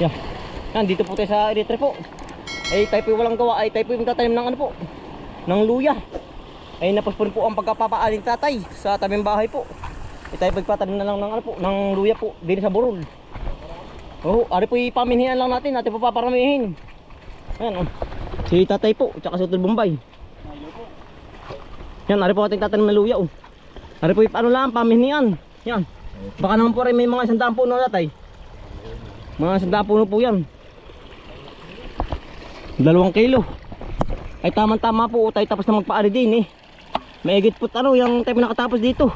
Yan. Yan, dito po tayo sa Eritre po. Ay tayo po walang gawa, ay tayo po yung tatanim ng ano po, ng luya. Ay napospon po ang pagkapapaaling tatay sa tabing bahay po. Ay tayo pagpatanim na lang ng ano po, ng luya po, din sa burol. Oh, ari po ipaminhian lang natin, natin po paparamihin. Ayan oh. Si tatay po, tsaka si Utol Bombay. Yan, ari po ating tatanim ng luya oh. Ari po ano lang, paminhian. Yan. Baka naman po rin may mga 100 puno na tatay. Mga 100 puno po yan. 2 kilo. Ay tamang-tama po tayo tapos na magpaari din eh. Maigit po ano yung tayo nakatapos dito.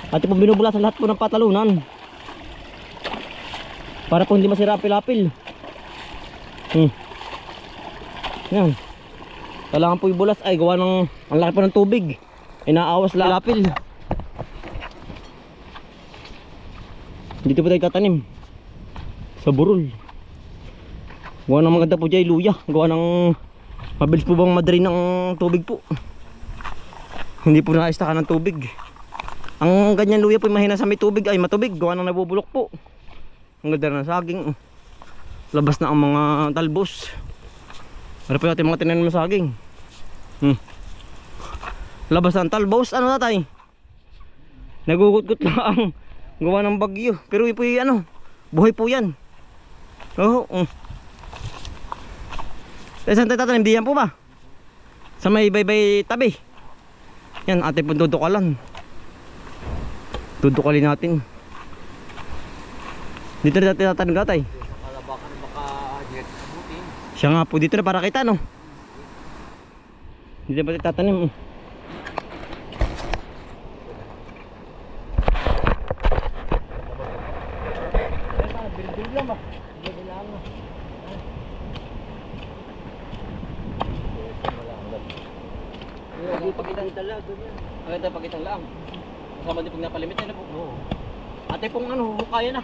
At po binubulasan lahat po ng patalunan. Para po hindi masira pilapil. Yan. Kailangan po ibulas ay gawa ng ang laki po ng tubig. Inaawas lapil. Dito po tayo tatanim sa burol. Gawa ng maganda po dyan luya. Gawa ng mabilis po bang madrain ng tubig po. Hindi po naistakan ng tubig. Ang ganyan luya po mahina sa may tubig ay matubig. Gawa ng nabubulok po. Ang ganda ng saging. Labas na ang mga talbos. Ano po natin mga tinanim ng saging. Labas na ang talbos. Ano tatay? Nagugut-gut lang. Gawa ng bagyo. Pero po yung ano, buhay po yan. Oo. Saan tayo tatanim? Diyan po ba? Sa may baybay tabi. Yan, ating pong dudukalan. Dudukalin natin. Dito na tayo tatanim tatay. Kalabakan baka jet kabutin. Siya nga po dito na para kita no. Dito na tayo tatanim. Agad pagkitang lang. Kasama din pag napalimit na po. Oo. Ate pong ano, kaya na.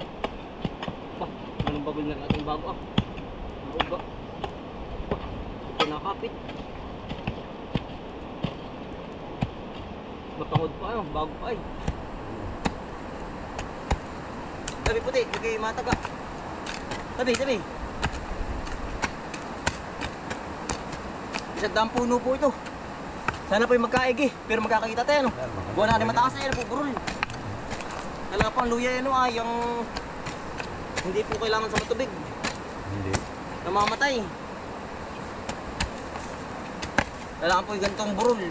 Bah, anong bagol na ating bago ah. Ba. Ito nakapit. Mapangod pa ano, bago pa ay. Tabi puti, bigay mataga. Tabi. Isang puno po ito. Sana po yung magkaigi, pero magkakakita tayo no. Buwan na natin mataas na yan po, burol. Talaga pang luya yan no, yung hindi po kailangan sa matubig. Hindi. Namamatay. Kailangan po yung ganitong burol.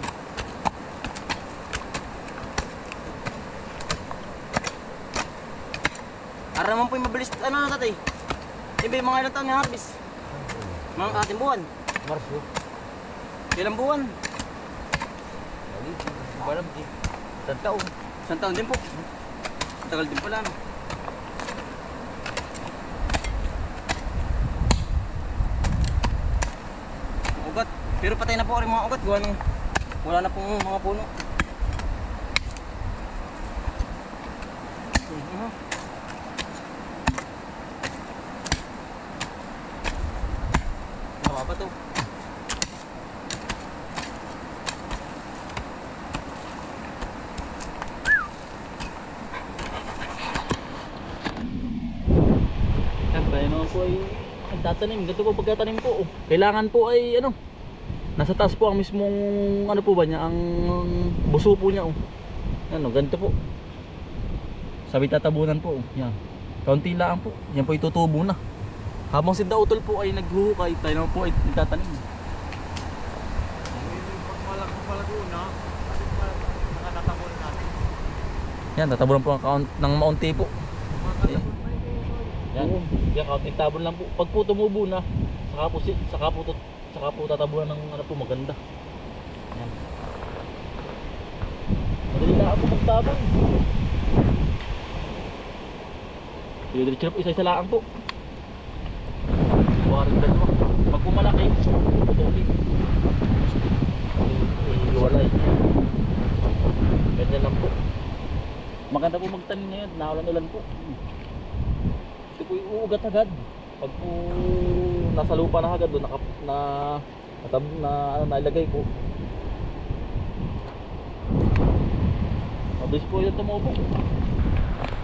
Para naman po yung mabilis, ano na tatay? Iba yung mga ilang taon ni harvest. Mga ating buwan. Marso. Ilang buwan? Balam di. Taon. Isang taon din po. Tagal din pala no. Ugat. Pero patay na po rin mga ugat. Gawa ng wala na pong mga puno. Nakaba to. Po ay nagtatanim, ganito po pagkatanim po. Kailangan po ay ano, nasa taas po ang mismong ano po ba niya, ang buso po niya oh. Ano, ganito po. Sabi tatabunan po oh. Yan. Kaunti lang po. Yan po itutubo na. Habang si Dautol po ay naghuhukay, tayo naman po ay nagtatanim. Malaki pala doon ha. Kasi nakatatabunan natin. Yan, tatabunan po ng maunti po. Yan, yan kaunting tabon lang po. Pag po tumubo na, saka po tatabunan ng ano po maganda. Yan. Madali lang po magtabon. Diretso na po, isa-isa lang po. Buharin dalawa. Pag pumalaki, putuloy. Iwalay. Ganyan lang po. Maganda po magtanim ngayon, naulan-ulan po. Ito po yung uugat agad. Pag po nasa lupa na agad doon nailagay po. Mabilis po yung tumubo.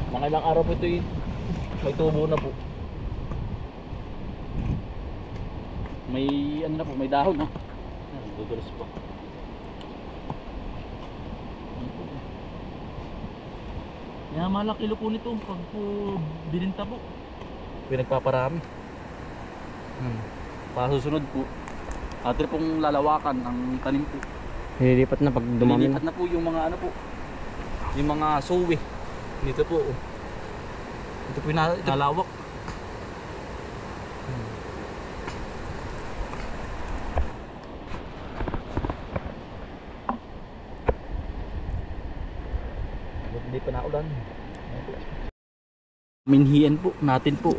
Mga ilang araw po ito may tubo na po. May ano na po, may dahon no. Dudulas po. Kaya malaki kilo po nito pag po bininta po. Pinagpaparami. Para susunod po, atin pong lalawakan ang tanim po. Nililipat na pag dumami na. Lilipat na po yung mga ano po, yung mga suwi. Dito po. Oh. Ito po yung nalawak. Hindi pa naulan. Minhian po natin po.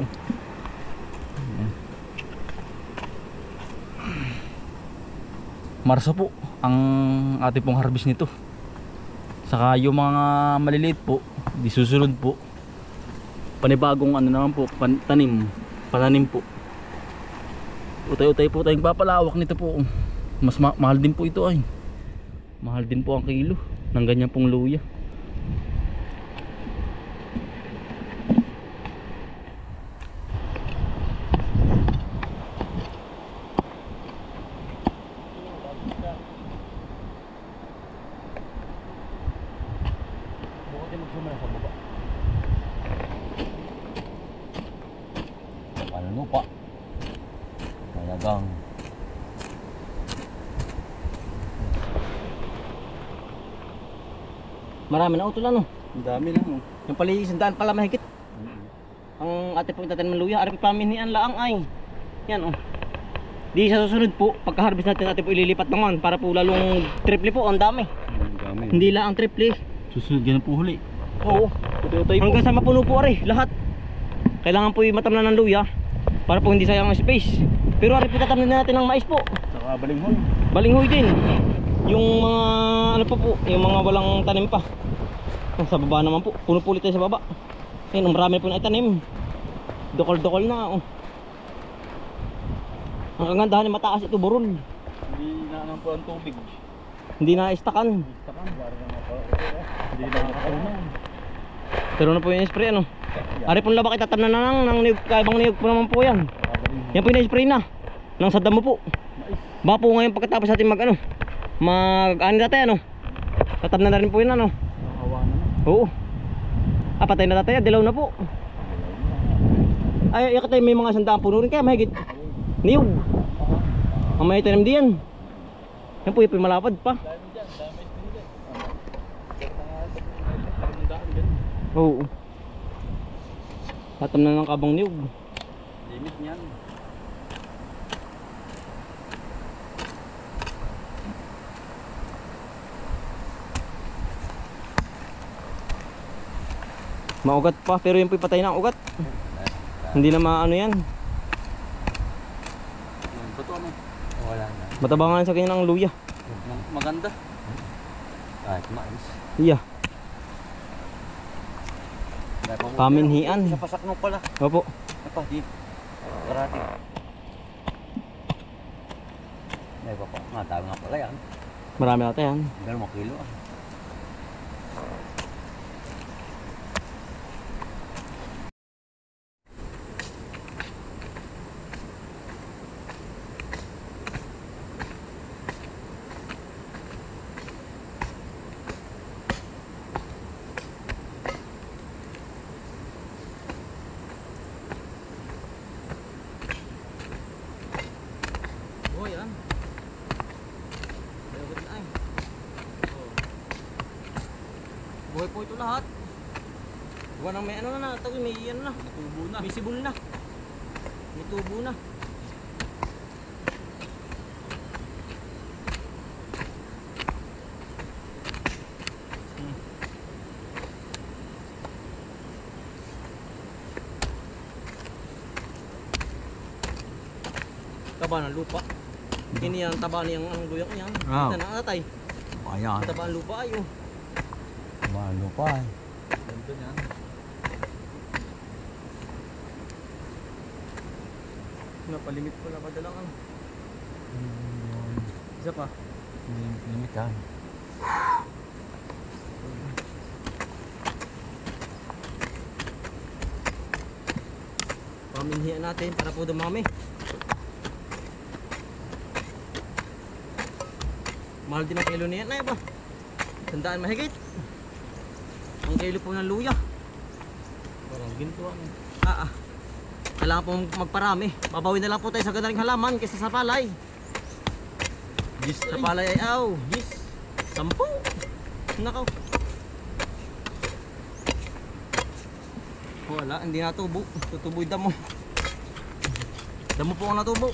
Marso po ang ating pong harvest nito. Saka yung mga maliliit po, di susunod po. Panibagong ano naman po, pananim po. Utay-utay po tayong papalawak nito po. Mas mahal din po ito ay. Mahal din po ang kilo ng ganyan pong luya. Lupa talagang marami na utol ano. Ang dami na no. Yung pala 100 pala mahigit. Ang ate po itatanim ng luya, ari paminian laang ay. Yan oh. Di sa susunod po, pagka-harvest natin ate po ililipat naman para po lalong triple po, ang dami. Ang dami. Hindi lang ang triple. Susunod ganun po huli. Oo. Hanggang sa mapuno po ari, lahat. Kailangan po matamnan ng luya para po hindi sayang ang space. Pero ari po tatamnan natin ng mais po. Saka balinghoy. Balinghoy din. Yung mga ano pa po, yung mga walang tanim pa. Sa baba naman po, puno po ulit tayo sa baba. Ayun, marami na po na itanim. Dokol-dokol na oh. Ang kagandahan ay mataas ito, burol. Hindi na po ang tubig. Hindi na istakan. Istakan, bari na nga po. Hindi na nakaunan. Pero na po yung spray ano. Ari pong labak itatamnan na lang ng niyog, kaibang niyog po naman po yan. Yan po yung spray na nang sa damo po. Baka po ngayon pagkatapos natin mag ano, ano dati ano, tatamnan na rin po yun ano. Nakawa na. Oo. Patay na dati, dilaw na po. Ay, yakatay may mga sandaang puno rin kaya mahigit niyog. Ang may tanim diyan. Yan po yung malapad pa. Dami dyan, dami dyan. Oo. Tatam na ng kabang niyog. Limit niyan. Maugat pa, pero yun po patay na ang ugat. Hindi na maano yan. Bato ano? Wala na. Matabangan sa kanya ng luya. Maganda. Kahit mais. Iya. Paminhian. Napasak mo pala. Opo. Apa, di. Karate. Ay, papa. Nga, dami nga pala yan. Marami natin yan. 2 kilo ah. Oh, yan. Buhay po ito lahat. Buwan ng may ano na, tawin may ano na. Tubo na. May sibol na. May tubo na. Taba ng lupa. Kini ang taba niyang ang luyang niyan. Ah. Ito na atay. Ayan. Taba ang lupa ayo. Malo pa eh. Ganito yan. Napalimit ko na padalang ano. Isa pa. Limit yan. Paminhian natin para po dumami. Mahal din ang kilo na yan ay ba? Tandaan mahigit. Ang kilo po ng luya. Parang ginto ang... Kailangan po magparami. Babawin na lang po tayo sa ganaring halaman kaysa sa palay. Sa palay ay aw. 10. Nakaw. Wala, hindi natubo. Tutubo yung damo. Damo po ang natubo.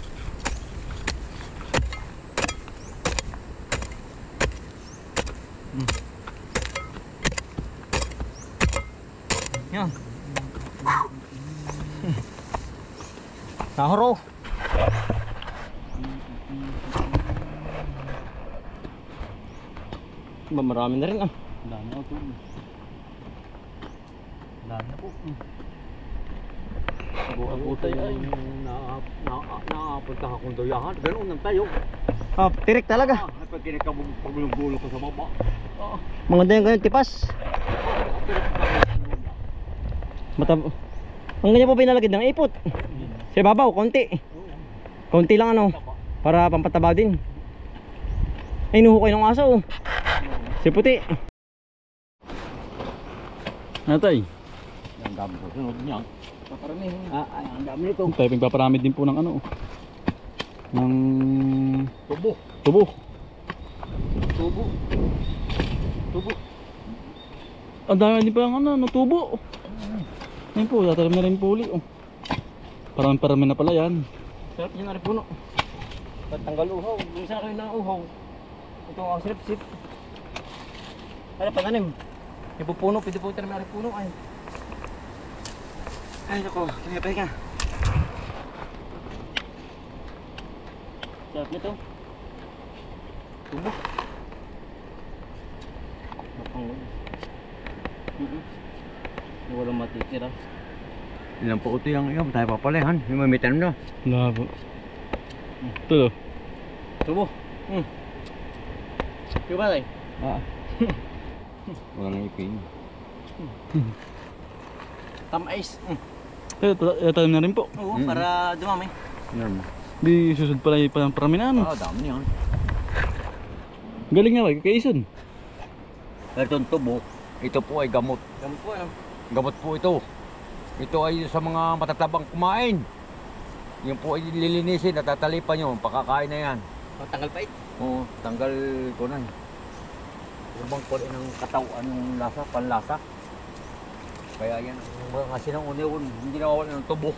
Yan. Nahoro. Marami na rin ah. Dami na ito. Dami na po. Ako tayo ay naapunta akong doyahan. Ganun ang tayo. Tirik talaga. Pag kinakabulong-bulong ko sa baba. Mga ganyan ganyan tipas. Ang ganyan po pinalagid ng ipot. Sa babaw, konti. Konti lang ano. Para pampataba din. Ay, nuhukay ng aso. Si puti. Natay. Ang dami ko sunod niya. Paparami. Ang dami nito. Tayo pagpaparamid din po ng ano. Ng Tubo. tubo. Tubo. Ang dami din pa ng ano, tubo. Ayun po, tatalim na rin po uli. Parami na pala yan. Sarap yun na rin puno. Tanggal uhaw. Minsan kayo ng uhaw. Ito ang sirip-sip. Ano pananim? Ipupuno, pwede po tayo na puno ay. Ay nako, pahinga. Sarap nito. Tubo. Napang. Walang matitira. Ilang po ito yung tayo papalayan. Yung mamitan na. Labo. Ito. Tubo. Yung ba tayo? Walang ipin. Tamais. Talim na rin po. Oo, para dumami. Yan. Di susud pala yung paraminan. Dami niyan. Galing nga kay Ison. Pero itong tubo, ito po ay gamot. Gamot po ano? Gamot po ito. Ito ay sa mga matatabang kumain. Yung po ay lilinisin, natatalipan nyo, pakakain na yan. Tanggal pait. Oo, tanggal ko na. Yung bang kulay ng katawan ng lasa, panlasa. Kaya yan, kasi nang una-un, hindi nawawala ng tubo.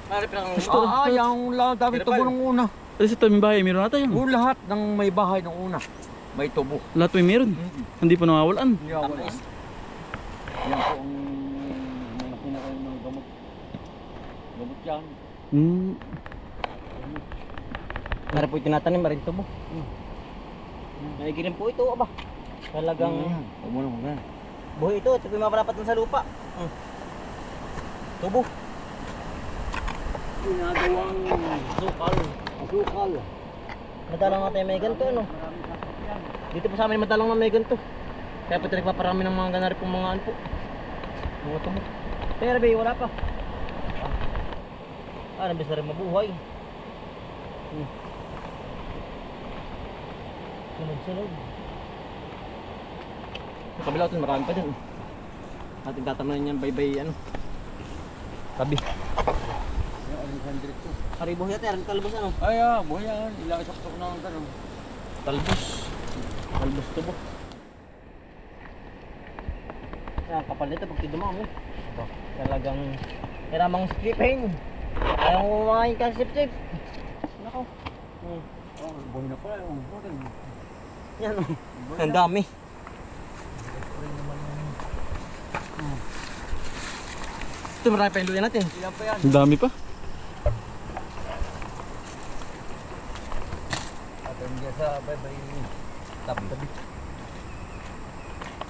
Marami pa ng Yung dami tubo ng una. Kasi sa taming bahay, meron na tayo. Lahat ng may bahay ng una, may tubo. Lahat may meron. Hindi pa nawawalan. Hindi nawawala. Yan po ang mga pinakain ng gamot. Gamot yan. Marami po tinatanim, marin tubo. Naigirin po ito, aba. Talagang Huwag mo na magana. buhay ito, ito yung mapalapat sa lupa. Tubo. Ginagawang Sukal. asukal. Madalang natin may ganito, ano? Dito po sa amin madalang na may ganito. Kaya po nagpaparami ng mga ganari pong mga ano po. Mga tubo. Pero ba, wala pa. Nabis na rin mabuhay. Sunod-sunod. Sa kabila ito, marami pa dyan. Ating tatamanin yan, bye-bye, ano. Tabi. Karibo yata, talbos ano? Ay, buhay yan. Ilang-isok-sok na ang ganun. Talbos. Talbos tubo. Yan, kapal nito pag tidumami. Talagang kiramang stripin. Ayaw mo kumain ka sip-sip. Nako. Buhay na pala. Yan o. Ang dami. Ito marami pa yung luya natin. Ilan pa yan? Ang dami pa. At hindi sa bye-bye. Tabi-tabi.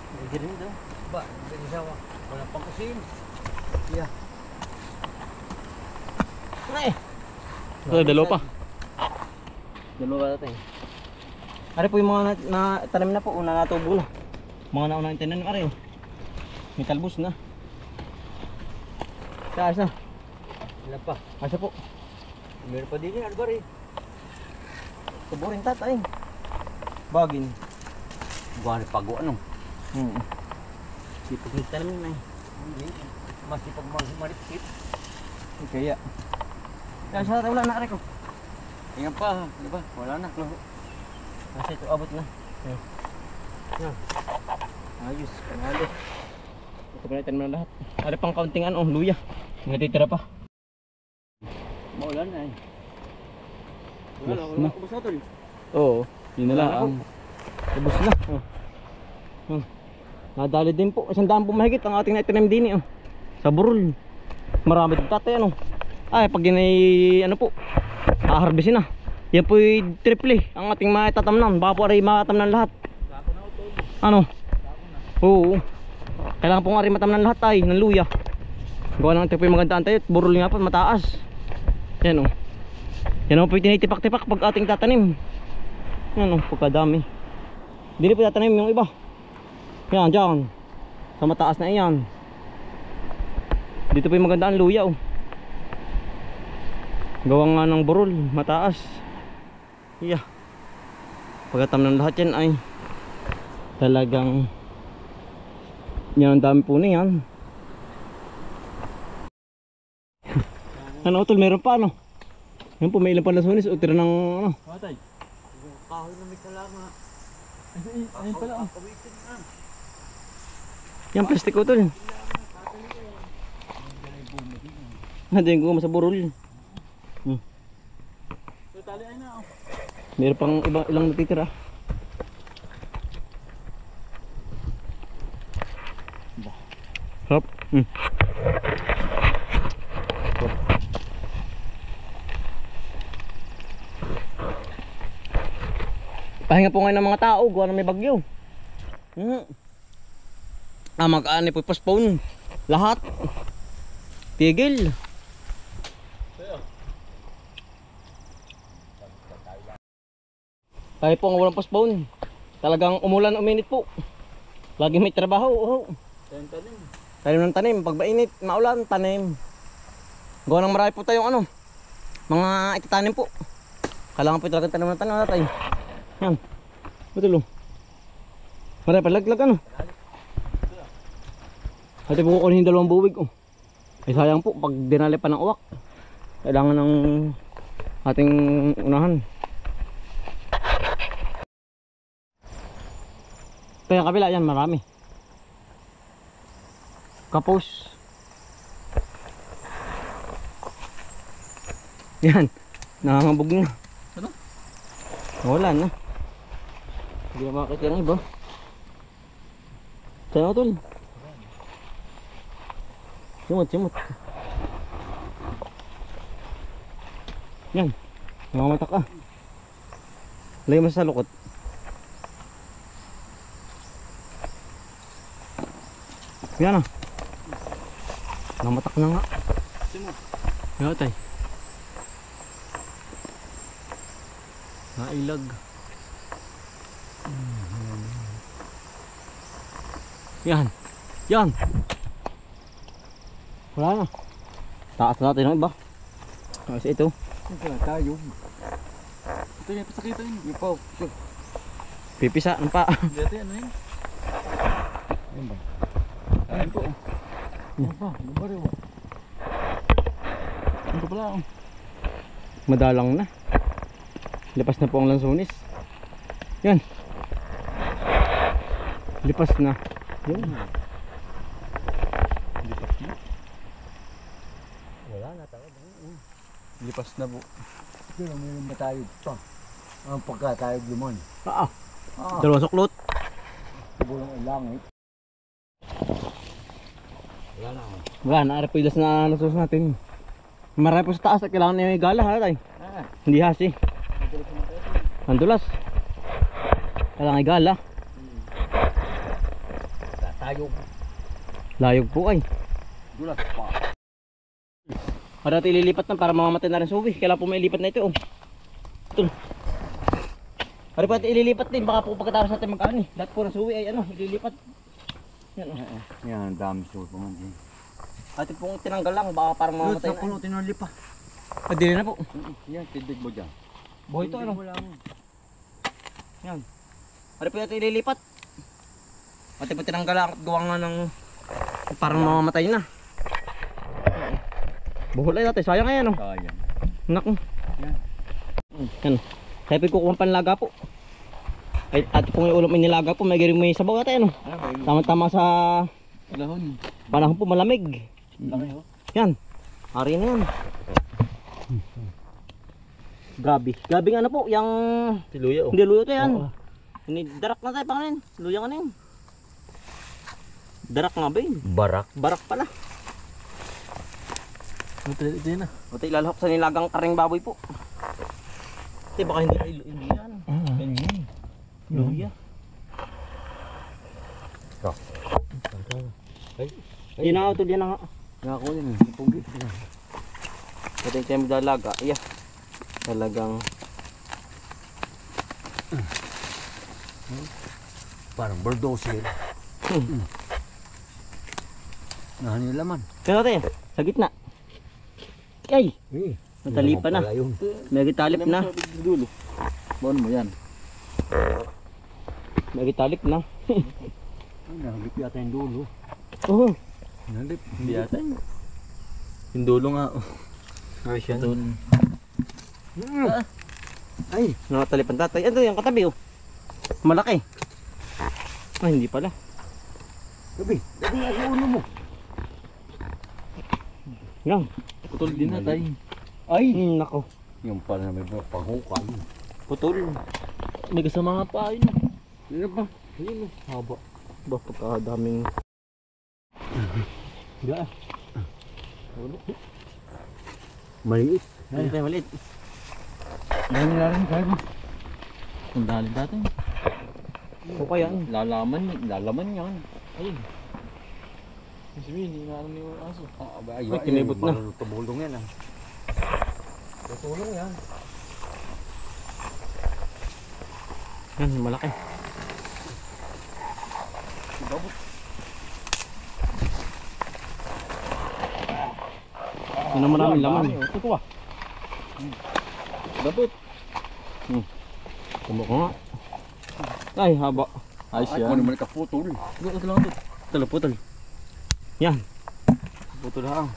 Hindi rin ito. Ba, hindi sa walang pangkusin. Yeah. Ay! Ito, dalawa pa. Dalawa natin. Ari po yung mga tanim na po, una natubo na. Mga naunang tinanim, ari oh. May talbos na. Taas na. Ilan pa? Asa po? Meron pa din yan, Albari. Tubo rin tatay. Bagin. Buwan pago ano. Sipag nagtanim na eh. Masipag maripit. Kaya. Kaya sa wala na ari ko. Ayan pa, di ba? Wala na. Kasi ito abot na. Yan. Ayos, panalo. Ito pa natin na lahat. Ada pang kaunting ano, luya. Natitira pa. Maulan na eh. Wala na. Ubus na tol. Oo, yun na lang. Ubus na. Nadali din po. 100 po mahigit ang ating naitanim din eh. Sa burol. Marami din tatay ano. Ay, pag ginay ano po, haharbisin na. Yan po yung triple ang ating maitatamnan. Baka po rin matatamnan lahat. Ano? Oo. Kailangan po nga rin matamnan lahat ay ng luya. Gawa ng triple magandaan tayo. Burol nga po mataas. Yan o. Yan o po yung tinitipak-tipak pag ating tatanim. Yan o, pagkadami. Hindi po tatanim yung iba. Yan, dyan. Sa mataas na iyan. Dito po yung magandaan luya o. Gawa nga ng burol, mataas. Yeah. Pagkatam ng lahat yan ay talagang yan ang dami po na yan. Ano utol, meron pa ano? Yan po, may ilang palasunis o tira ng ano? Matay. Kahoy na may salama. Ayun pala. Yan, plastic utol. Nandiyan ko sa burol. Tali ay na. Meron pang ilang natitira. Hop. Pahinga po ngayon ng mga tao, gawa na may bagyo. Mag-aanay po postpone. Lahat. Tigil. Kahit po ang walang postpone. Talagang umulan, uminit po. Lagi may trabaho. Tanim. Tanim ng tanim. Pag mainit, maulan, tanim. Gawa ng marami po tayong ano, mga itatanim po. Kailangan po talagang tanim ng tanim natin. Yan. Betul. Marami pa laglag ano. Ate po kukunin yung 2 buwig. Ay sayang po pag dinali pa ng uwak. Kailangan ng ating unahan. Kaya kabila yan marami. Kapos. Yan. Nangangabog na. Ano? Wala na. Hindi na makakita ng iba. Saan ako tol? Simot. Yan. Namamatak ka. Lagay mo sa lukot. Yan ah. Namatak na nga. Yan tay. Nailag. Yan. Wala na. Taas natin ang iba. Kasi ito. Wala tayo. Ito yung pasakita yun. Ipaw. Pipisa ng pa. Dito yan, ano yun? Ayun ba? Ayun po. Ano ba? Lumbari mo. Ano pala ako? Madalang na. Lipas na po ang lansunis. Yan. Lipas na. Yun. Lipas na. Wala na talaga. Lipas na po. Pero mayroon ba tayo pa? Ang pagka tayo lumon. Dalawang suklot. Bulang ang langit. Wala na ako. Wala na. Ara po ilas na lansunis natin. Marami po sa taas at kailangan na yung gala. Tayo. Hindi hasi. Ang dulas. Kailangan yung gala. Tayo. Layog po ay. Dulas pa. Para natin ililipat na para mamamatay na rin suwi. Kailangan po may ilipat na ito. Ito. Para po natin ililipat din. Baka po pagkatapos natin mag-ani. Lahat po ng suwi ay ano, ililipat. Yan o. Yan, ang dami suot mo din. Atin pong tinanggal lang. Baka parang mamamatay na. Puno, tinuli pa. Dili na po. Yan, tidig mo dyan. Buhay ito ano. Wala mo. Yan. Ano po natin ililipat? Pati po tinanggalan at gawa nga ng parang mamamatay na. Buhol ay natin, sayang nga yan oh. Sayang. Naku. Yan. Yan. Kaya kukuha panlaga po. Ay, at kung yung ulam inilaga po, may may sabaw natin ano. Tama-tama sa Lahon. panahon po malamig. Laki oh. Yan. Ari na yan. Gabi. Gabi nga na po. Yung Si Luya oh. hindi luyo to yan. Oo. Ini darak na tayo pangalan. Luya nga na yun. Darak nga ba yun? Barak. Barak pala. Ito yun na. O tayo ilalahok sa nilagang karing baboy po. Hindi baka hindi yan. Ganyan. Luya. Ay. Yan na nga ito. Yan na nga. Nakakuha yun. Ipunggi. Ito yung tayo magdalaga. Iya. Talagang Parang bulldozer. Nahan yung laman. kaya tayo. Sa gitna. Ay. Natali pa na. Pala yun. May gitalip na. Dulo. Baon mo yan. May gitalip na. Ay, nahagip yata yung dulo. Oo. Nahagip. Hindi yata yun. Yung dulo nga oh. Ayos yan. Ito. Ay. Nakatalip ang tatay. Ito yung katabi oh. Malaki. Ay hindi pala. Gabi. Gabi nga sa ulo mo. Yan. Putol din na tayo. Ay. Nako. Yung pala na may panghukan. Putol. May kasama nga pa yun. Ano ba? Ayun o. Haba. Ba pagkadaming. Ga. Maliit. Ay tayo maliit. Dahil na rin kayo. Kung dalin dati. O kaya yan. Lalaman yan. Ayun. Kasi hindi nga ano yung aso. Ay, kinibot na. Tumulong yan ah. Tutulong yan. Yan malaki. Yan ang maraming laman. Ito ko ah. Dabot. Tumo ko nga. Ay haba. Ayos Ay, yan. kung naman kaputol. Ito lang ito. Talo putol. Yan. Putol lang.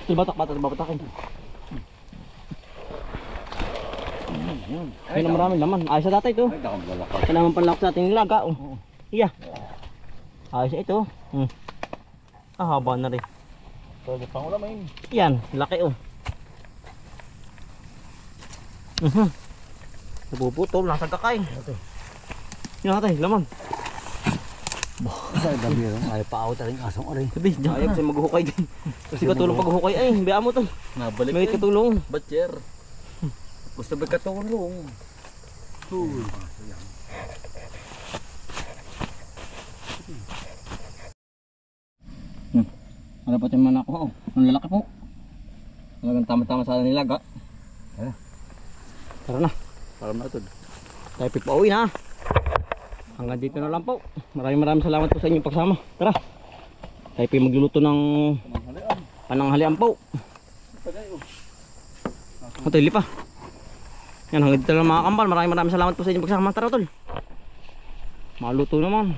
Ito batak-batak babatakin. Yan ang maraming laman. Ayos sa dati ito. Ay, nakaglalakad. Ito naman panlak sa ating nilaga. Oh. Iya. Ayos ito. Ah, haba na rin. Pwede pang ulamain. Yan, laki oh. Napuputol, nasa kakay. Yan natin, laman. Ay, dami rin. Ay, paaw tayo ng asong aray. Sabi, ayaw kasi maghuhukay din. Kasi katulong paghukay. Ay, biya mo to. Nabalik May katulong. Batcher. Gusto ba katulong? Ano pa yung manak ko? Ang lalaki po. Talagang tama-tama sa nilaga. Tara na. Para matod. Tayo pipauwi na. Hanggang dito na lang po. Maraming salamat po sa inyong pagsama. Tara. Tayo po magluluto ng pananghalian po. Ito, lipa. Yan, hanggang dito lang mga kambal. Maraming salamat po sa inyong pagsama. Tara tol. Maluto naman.